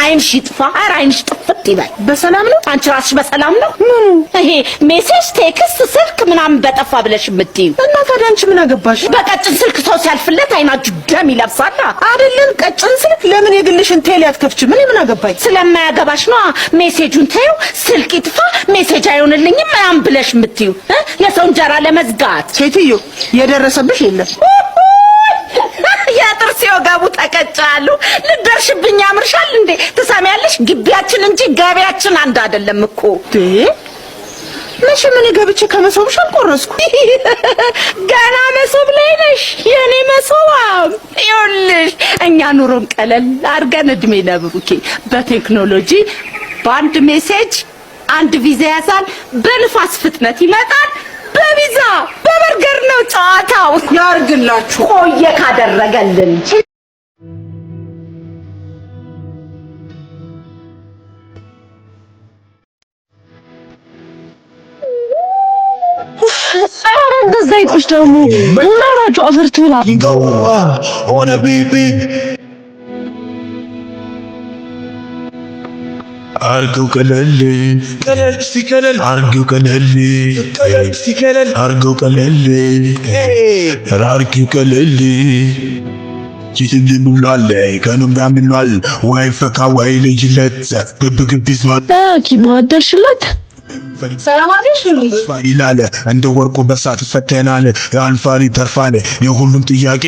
አይንሽ ይጥፋ። ኧረ አይንሽ ጥፍጥ ይበል። በሰላም ነው? አንቺ ራስሽ በሰላም ነው? ይሄ ሜሴጅ ቴክስት ስልክ ምናምን በጠፋ ብለሽ የምትይው እና ታዲያ አንቺ ምን አገባሽ? በቀጭን ስልክ ሰው ሲያልፍለት አይናችሁ ደም ይለብሳል አይደለም? ቀጭን ስልክ ለምን የግልሽን ቴሌ አትከፍቺ? ምን አገባኝ? ስለማያገባሽ ነው። ሜሴጁን ተይው፣ ስልክ ይጥፋ፣ ሜሴጅ አይሆንልኝም ምናምን ብለሽ የምትይው የሰው እንጀራ ለመዝጋት። ሴትዮ የደረሰብሽ የለም። ያጥርስ ወጋቡ ተቀጫሉ። ልደርሽብኝ ያምርሻል እንዴ? ትሰሚያለሽ? ግቢያችን እንጂ ገቢያችን አንድ አይደለም እኮ። ምን ገብቼ ከመሶብሽ አልቆረስኩ። ገና መሶብ ላይ ነሽ የኔ መሶባም። ይኸውልሽ እኛ ኑሮን ቀለል አድርገን እድሜ ለብሩኬ በቴክኖሎጂ በአንድ ሜሴጅ አንድ ቪዛ ያሳል፣ በንፋስ ፍጥነት ይመጣል። በቪዛ በበርገር ነው ጨዋታው። ያርግላችሁ ቆየ ካደረገልን። እንደዛ ይጥሽ ደግሞ ምናራችሁ አፈርቱላ ሆነ ቢቢ አርገው ቀለል ሲከለል አርገው ቀለል ሲከለል አርገው ቀለል አርገው ቀለል ይልሉላል ከኑም ያምናል ወይ ፈካ ወይ ልጅለት ግብግብ ይዟል ኪማደርሽለት ሰላም አለሽልኝ ይላል እንደ ወርቁ በሳት ፈተናል አልፋሪ ተርፋለ የሁሉም ጥያቄ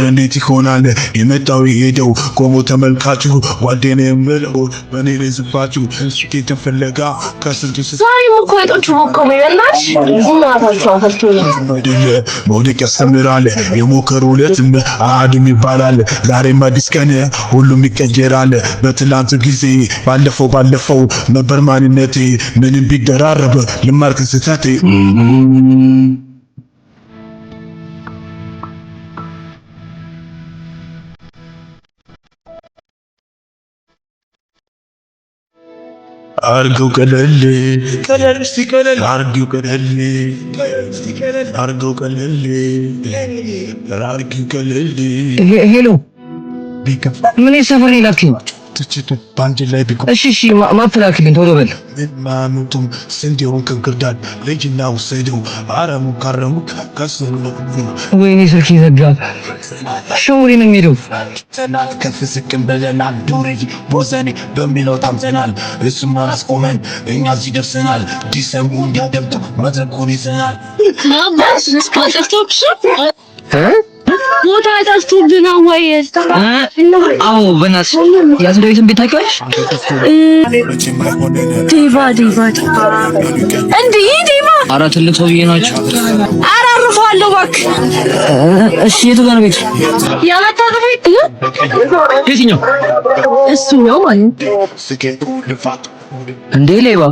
እንዴት ይሆናል የመጣው የሄደው ቆሞ ተመልካቹ ጓደኛ የምለው በኔ ለዝባችሁ እስኪ ተፈለጋ ከስንቱ ዛሬም እኮ የጦቹ ቆሞ ይበላሽ እናታችሁ አፈርቶኝ መውደቅ ያስተምራል የሞከሩለት አድም ይባላል ዛሬም አዲስ ቀን ሁሉም ይቀየራል በትላንቱ ጊዜ ባለፈው ነበር ማንነቴ ምንም ቢደራ لمارك ستاتي أرجو كلالي أرجو كلالي أرجو كلالي هلو من يسافرني لكن تشتت باندي لا بيكون እሺ ما فلاكلين ቶሎ በል ማሙቱም ስንዴውን ከንክርዳድ ልጅና ወሰደው አረሙ ካረሙ ከስሩ ወይኔ ስልክ ይዘጋል ሾሪ ነው የሚሄደው ተናል ከፍስክም በለናል ዱሬጅ ቦዘኔ በሚለው ታምዘናል እሱማ አስቆመን እኛ እዚህ ደርሰናል ዲሰሙ እንዲያደምጥ መድረኩን ይዘናል ማባስ ስካተፍቶክስ ቦታ ታስቱብና ወይ አዎ በናስ ያዝንደውትን ቤት ታውቂዋለሽ ዲቫ እንዴ ዲቫ ኧረ ትልቅ ሰውዬ ናቸው ኧረ አርፈዋለሁ እባክህ እሺ የቱ ጋር ነው ቤት ያላታለ ቤት የትኛው እሱ ነው ማለት እንዴ ሌባ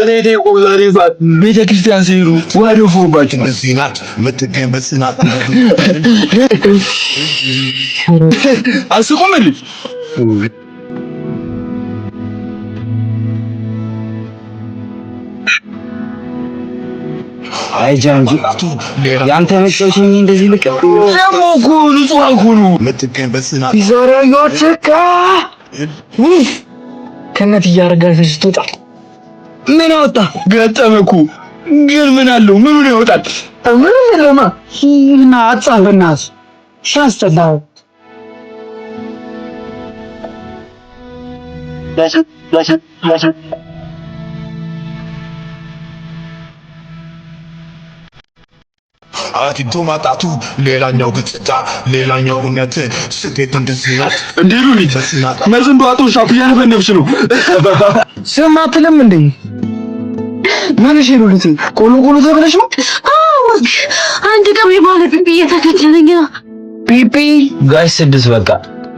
እኔ ቆዛሪ ባት ቤተክርስቲያን ሲሩ ወደፎባችሁ መስናት መተከም መስናት አስቆምልኝ አይ ጃንጂ ያንተ መጨረሻኝ እንደዚህ ልቀ ያሞኩ ንጹህ አኩኑ መተከም መስናት ይዘራው ይወጥካ ከነት ያረጋግሽ ትወጣ ምን አወጣ ገጠመኩ ግን ምን አለው ምን ይወጣል ምን ለማ እና አጻፈናስ ሻስተላው ዳሽ አቲቱ ማጣቱ ሌላኛው ግጥታ ሌላኛው እውነት ስቴት እንደስናት እንዴሉ ሊተስናት መዝንዶ አጡ ሻፕያን በነፍስ ነው ስማትለም እንዴ ማለሽ ይሉልት ቆሎ ተብለሽ ነው አዎ አንድ ቀን የባለ ፒፒ እየተከተለኝ ነው ፒፒ ጋይስ ስድስት በቃ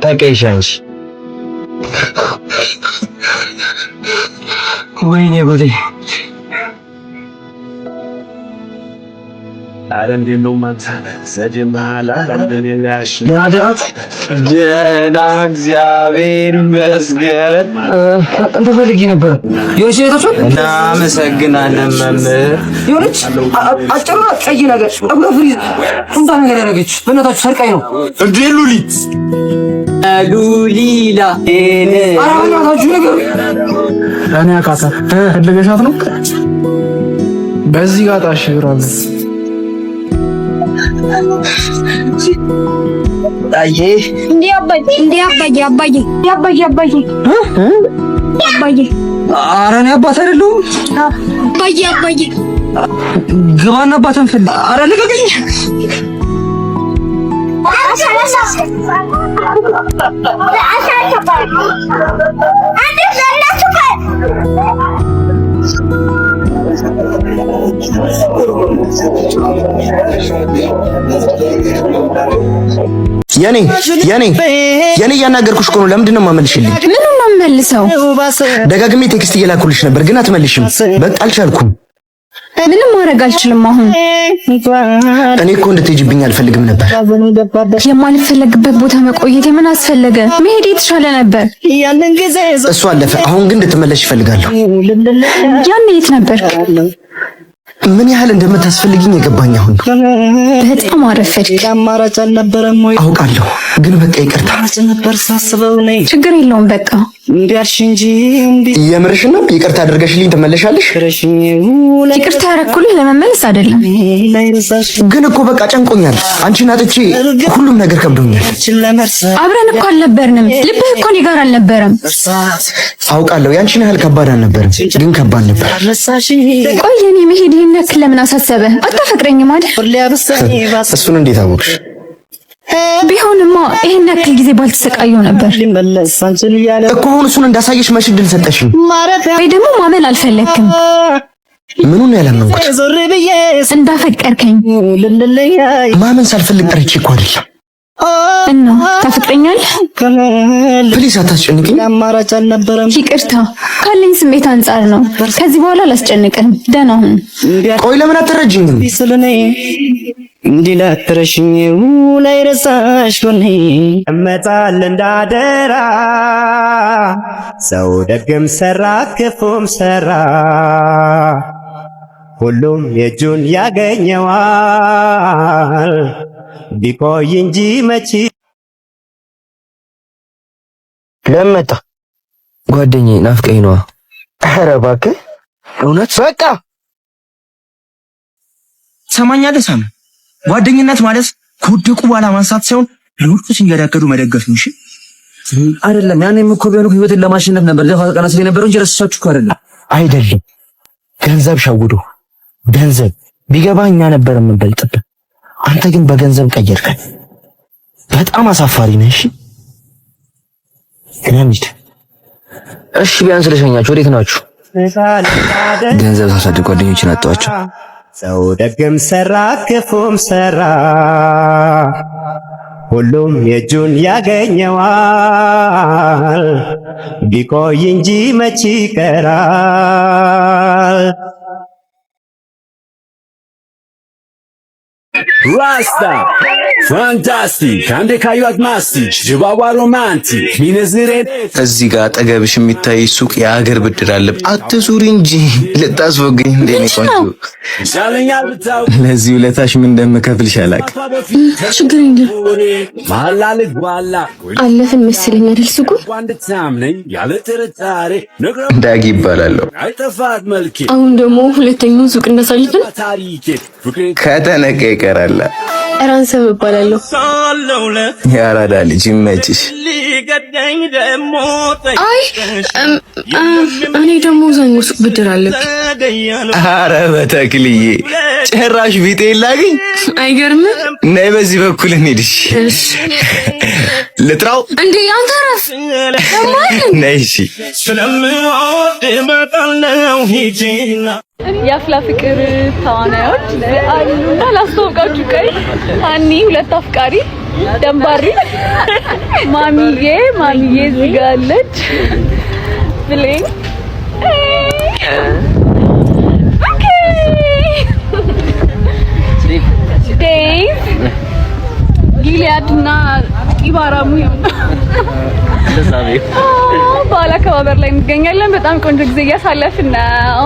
ተቀይሻንሽ ወይኔ ጎዴ አረንዴው ማታ ሰጀማላ ለኔላሽ ደህና እግዚአብሔር ይመስገን። አንተ ፈልጌ ነበር። የሆነች ሴቶች እናመሰግናለን መምህር። የሆነች አጭር ቀይ ነገር አብሮ ፍሪዝ እንታ ነገር ያደረገች በእናታችሁ ሰርቃኝ ነው እንዴ ሉሊት ሉሊላ አራናታችሁ ነገር እኔ አካታ ፈልገሻት ነው በዚህ ጋር ታሽራለ አዬ እንዴ አባዬ ኧረ እኔ አባት አይደለሁም አባዬ ግባና አባትን ፈልግ ኧረ ልቀቀኝ የኔ እያናገርኩሽ እኮ ነው። ለምንድን ነው የማመልሽልኝ? ምኑን ነው የምመልሰው? ደጋግሜ ቴክስት እየላኩልሽ ነበር ግን አትመልሽም። በቃ አልቻልኩም። ምንም ማድረግ አልችልም። አሁን እኔ እኮ እንድትሄጂብኝ አልፈልግም ነበር። የማልፈለግበት ቦታ መቆየት ምን አስፈለገ? መሄድ የተሻለ ነበር። እሱ አለፈ። አሁን ግን እንድትመለሽ እፈልጋለሁ። ያኔ የት ነበር? ምን ያህል እንደምታስፈልጊኝ የገባኝ አሁን ነው። በጣም አረፈድክ። አማራጭ አልነበረም ወይ? አውቃለሁ ግን በቃ ይቅርታ። ነበር ሳስበው ነኝ። ችግር የለውም በቃ እንዲያልሽ እንጂ የምርሽ ነው? ይቅርታ አድርገሽልኝ ትመለሻለሽ? ይቅርታ ያደረኩልህ ለመመለስ አይደለም። ግን እኮ በቃ ጨንቆኛል። አንቺን አጥቼ ሁሉም ነገር ከብዶኛል። አብረን እኮ አልነበርንም። ልብህ እኮ እኔ ጋር አልነበረም። አውቃለሁ ያንቺን ያህል ከባድ አልነበረም፣ ግን ከባድ ነበር። ቆይ የኔ መሄድ ይሄን ያክል ለምን አሳሰበ? አታፈቅረኝም አይደል? እሱን እንዴት አወቅሽ? ቢሆንማ ይሄን ያክል ጊዜ ባልተሰቃየው ነበር እኮ። አሁን እሱን እንዳሳየሽ መች ዕድል ሰጠሽኝ? ወይ ደግሞ ማመን አልፈለግክም? ምኑን ነው ያላመንኩት? እንዳፈቀርከኝ ማመን ሳልፈልግ ቀርቼ እኮ አይደለም። እና ታፈቅረኛለህ? ፕሊስ አታስጨንቅኝ። አማራጭ አልነበረም። ይቅርታ ካለኝ ስሜት አንጻር ነው። ከዚህ በኋላ አላስጨንቅም። ደህና ሁን። ቆይ ለምን አትረጅኝም? እንዲላትረሽኝ ላይ ረሳሽ ሆኔ እመጣል እንዳደራ ሰው ደግም ሰራ ክፉም ሰራ ሁሉም የእጁን ያገኘዋል ቢቆይ እንጂ መቼ ለመጣ ጓደኛዬ ናፍቀኝ ነዋ። ኧረ እባክህ እውነት በቃ ሰማኛለህ ሳም ጓደኝነት ማለት ከወደቁ በኋላ ማንሳት ሳይሆን ለውርቁ ሲንገዳገዱ መደገፍ ነው። እሺ አይደለም። ያኔም እኮ ቢሆን ህይወትን ለማሸነፍ ነበር ደፋ ቀና ሲል የነበረው እንጂ ረሳችሁ እኮ አይደለም። ገንዘብ ሸውዶ ገንዘብ ቢገባ እኛ ነበር የምንበልጥብህ። አንተ ግን በገንዘብ ቀየርከን። በጣም አሳፋሪ ነህ። እሺ ግናንት እሺ ቢያንስ ልሸኛችሁ። ወዴት ናችሁ? ገንዘብ ሳሳድግ ጓደኞችን አጣኋቸው። ሰው ደግም ሰራ ክፉም ሰራ ሁሉም የእጁን ያገኘዋል ቢቆይ እንጂ መች ይቀራል። ራስታ ፋንታስቲክ አንዴ ካዩት ማስቲክ ጅባባ ሮማንቲክ ሚነዝሬት እዚህ ጋር አጠገብሽ የሚታይ ሱቅ የሀገር ብድር አለ። አትዙሪ እንጂ ልታስወግኝ እንዴ ነው ቆንጆ። ሻለኛል ብታው ለዚህ ውለታሽ ምን እንደምከፍልሽ አላውቅም። ችግር የለም። ማላልክ ዋላ አለፍን መሰለኝ አይደል? ሱቁ ዋንድታምነኝ ያለ ጥርጣሬ ነግሮ ዳጊ ይባላል። አይጠፋት መልኬ አሁን ደግሞ ሁለተኛው ሱቅ እናሳልፈን ታሪኬ ከተነቀ ይቀራል። ራንሰም እባላለሁ። ያራዳ ልጅ ይመችሽ። አይ እኔ ደግሞ ዘንጉ ሱቅ ብድር አለብኝ። አረ በተክልዬ ጭራሽ ቢጤ ላግኝ። አይገርምም? ነይ በዚህ በኩል እንሂድሽ። ልጥራው እንዴ አንተ ራስ ነይ። እሺ የአፍላ ፍቅር ተዋናዮች አሉና ላስተዋውቃችሁ። ቀይ ሀኒ ሁለት አፍቃሪ ደንባሪ ማሚዬ እዚህ ጋር አለች። ብሌን ኦኬ ዴቭ ጊሊያድና ኢባራሙ በዓል አከባበር ላይ እንገኛለን። በጣም ቆንጆ ጊዜ እያሳለፍን ነው።